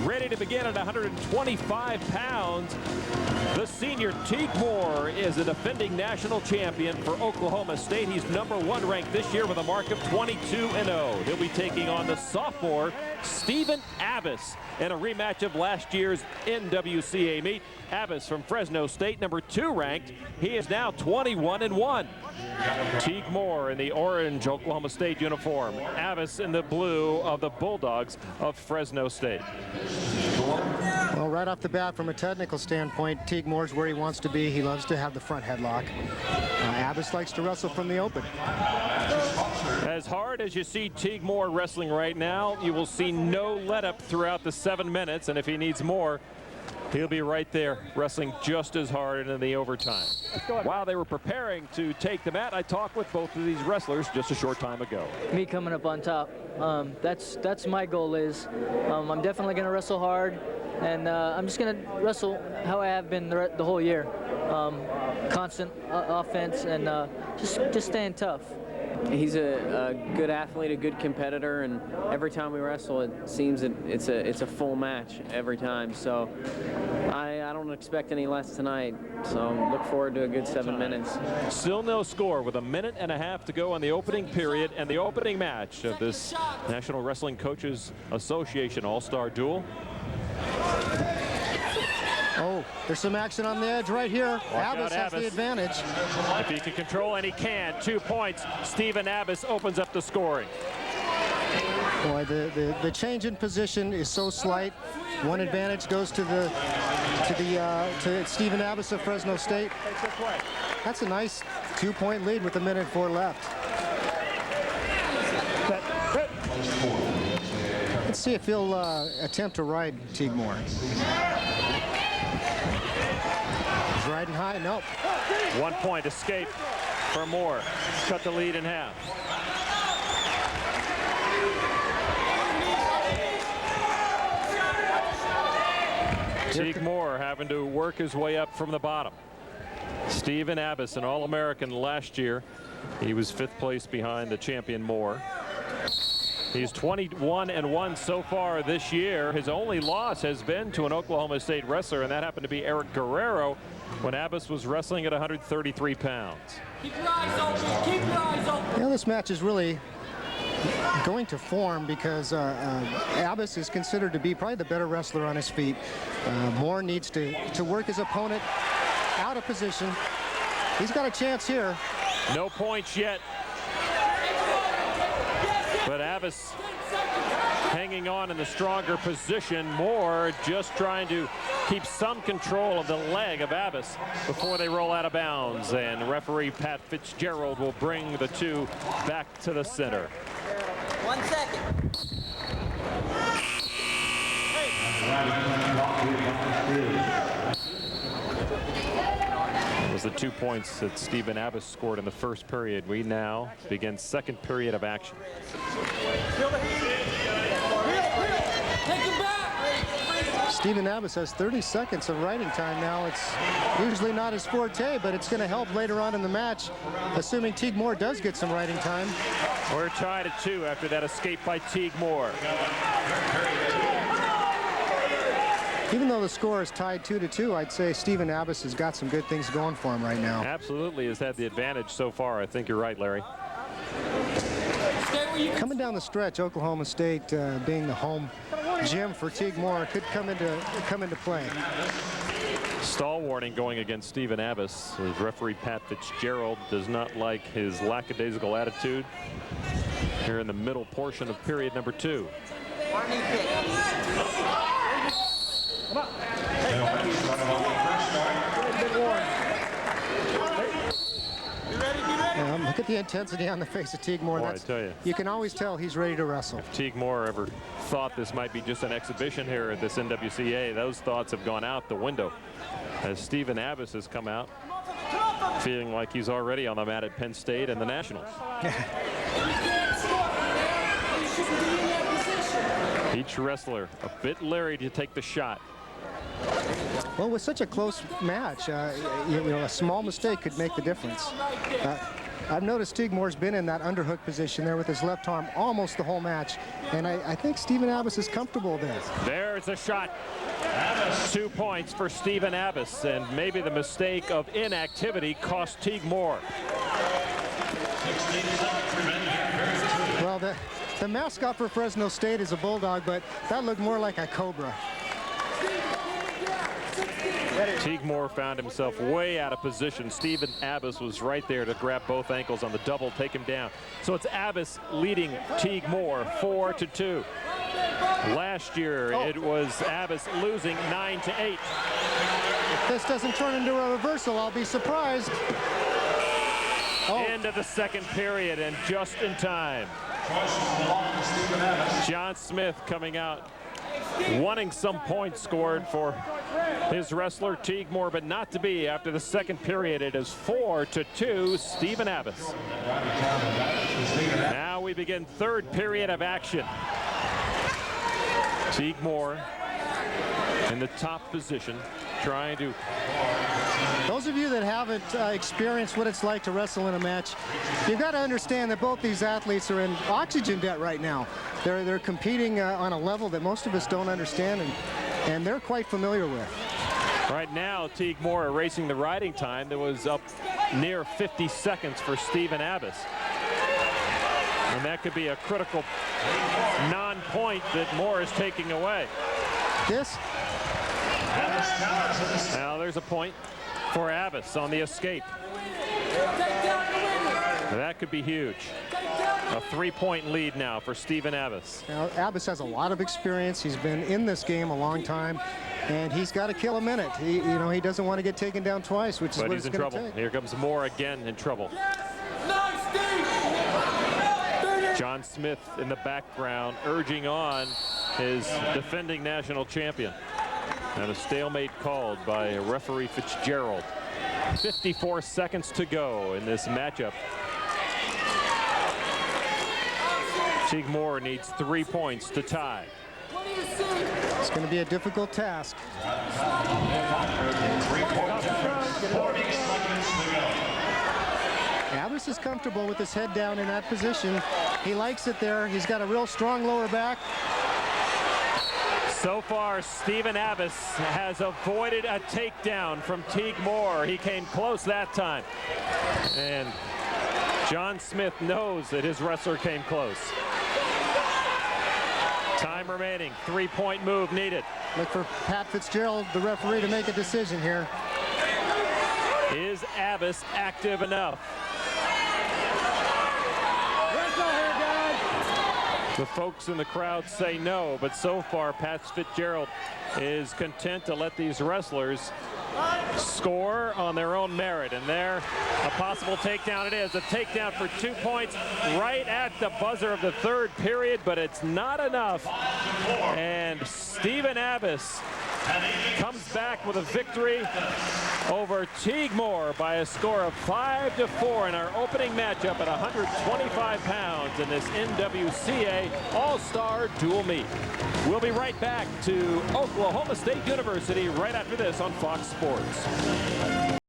ready to begin at 125 pounds. The senior Teague Moore is a defending national champion for Oklahoma State. He's #1 ranked this year with a mark of 22-0. He'll be taking on the sophomore Stephan Abbas in a rematch of last year's NWCA meet. Abbas from Fresno State, #2 ranked. He is now 21-1. Teague Moore in the orange Oklahoma State uniform. Abbas in the blue of the Bulldogs of Fresno State. Well, right off the bat, from a technical standpoint, Teague Moore's where he wants to be. He loves to have the front headlock. Abbas likes to wrestle from the open. As hard as you see Teague Moore wrestling right now, you will see no let-up throughout the 7 minutes, and if he needs more, he'll be right there wrestling just as hard in the overtime. While they were preparing to take the mat, I talked with both of these wrestlers just a short time ago. Me coming up on top, that's my goal is. I'm definitely going to wrestle hard, and I'm just going to wrestle how I have been the whole year. Constant offense and just staying tough. He's a good athlete, a good competitor, and every time we wrestle, it seems that it's a full match every time. So I don't expect any less tonight. So look forward to a good 7 minutes. Still no score with 1.5 minutes to go on the opening period and the opening match of this National Wrestling Coaches Association All-Star Duel. Oh, there's some action on the edge right here. Abbas has the advantage. If he can control, and he can. 2 points. Stephan Abbas opens up the scoring. Boy, the change in position is so slight. One advantage goes to Stephan Abbas of Fresno State. That's a nice 2-point lead with 1:04 left. Let's see if he'll attempt to ride Teague Moore. He's riding high. Nope. 1 point escape for Moore. Cut the lead in half. Teague Moore having to work his way up from the bottom. Stephan Abbas, an All-American last year. He was 5th place behind the champion Moore. He's 21-1 so far this year. His only loss has been to an Oklahoma State wrestler, and that happened to be Eric Guerrero when Abbas was wrestling at 133 pounds. Keep your eyes open. Keep your eyes open. Yeah, this match is really going to form because Abbas is considered to be probably the better wrestler on his feet. Moore needs to work his opponent out of position. He's got a chance here. No points yet. But Abbas hanging on in the stronger position. Moore just trying to keep some control of the leg of Abbas before they roll out of bounds. And referee Pat Fitzgerald will bring the two back to the center. 1 second. It was the 2 points that Stephan Abbas scored in the first period. We now begin second period of action. Stephan Abbas has 30 seconds of riding time now. It's usually not his forte, but it's going to help later on in the match, assuming Teague Moore does get some riding time. We're tied at 2 after that escape by Teague Moore. Even though the score is tied 2-2, I'd say Stephan Abbas has got some good things going for him right now. Absolutely has had the advantage so far. I think you're right, Larry. Coming down the stretch, Oklahoma State being the home gym for Teague Moore could come into play. Stall warning going against Stephan Abbas. As referee Pat Fitzgerald does not like his lackadaisical attitude here in the middle portion of period number 2. Look at the intensity on the face of Teague Moore. Boy, I tell you. You can always tell he's ready to wrestle. If Teague Moore ever thought this might be just an exhibition here at this NWCA, those thoughts have gone out the window as Stephan Abbas has come out feeling like he's already on the mat at Penn State and the Nationals. Each wrestler a bit leery to take the shot. Well, with such a close match, you know, a small mistake could make the difference. I've noticed Teague Moore's been in that underhook position there with his left arm almost the whole match, and I think Stephen Abbas is comfortable there. There's a shot. 2 points for Stephen Abbas, and maybe the mistake of inactivity cost Teague Moore. Well, the mascot for Fresno State is a bulldog, but that looked more like a cobra. Teague Moore found himself way out of position. Stephen Abbas was right there to grab both ankles on the double, take him down. So it's Abbas leading Teague Moore 4-2. Last year, it was Abbas losing 9-8. If this doesn't turn into a reversal, I'll be surprised. End of the second period, and just in time. John Smith coming out, wanting some points scored for his wrestler Teague Moore, but not to be. After the second period, it is 4-2, Stephen Abbas. Now we begin third period of action. Teague Moore in the top position, trying to... Those of you that haven't experienced what it's like to wrestle in a match, you've got to understand that both these athletes are in oxygen debt right now. They're competing on a level that most of us don't understand, and they're quite familiar with. Right now, Teague Moore erasing the riding time that was up near 50 seconds for Stephen Abbas. And that could be a critical non-point that Moore is taking away. Now there's a point for Abbas on the escape. That could be huge. A 3-point lead now for Stephen Abbas. Now, Abbas has a lot of experience. He's been in this game a long time, and he's got to kill a minute. He doesn't want to get taken down twice, which is what it's going to take. Here comes Moore again in trouble. John Smith in the background urging on his defending national champion. And a stalemate called by referee Fitzgerald. 54 seconds to go in this matchup. Teague Moore needs 3 points to tie. It's going to be a difficult task. Abbas is comfortable with his head down in that position. He likes it there. He's got a real strong lower back. So far, Stephen Abbas has avoided a takedown from Teague Moore. He came close that time. And John Smith knows that his wrestler came close. Time remaining, 3-point move needed. Look for Pat Fitzgerald, the referee, to make a decision here. Is Abbas active enough? The folks in the crowd say no, but so far Pat Fitzgerald is content to let these wrestlers score on their own merit. And there, a possible takedown it is. A takedown for 2 points right at the buzzer of the third period, but it's not enough. And Stephen Abbas comes back with a victory over Teague Moore by a score of 5-4 in our opening matchup at 125 pounds in this NWCA All-Star Dual Meet. We'll be right back to Oklahoma State University right after this on Fox Sports.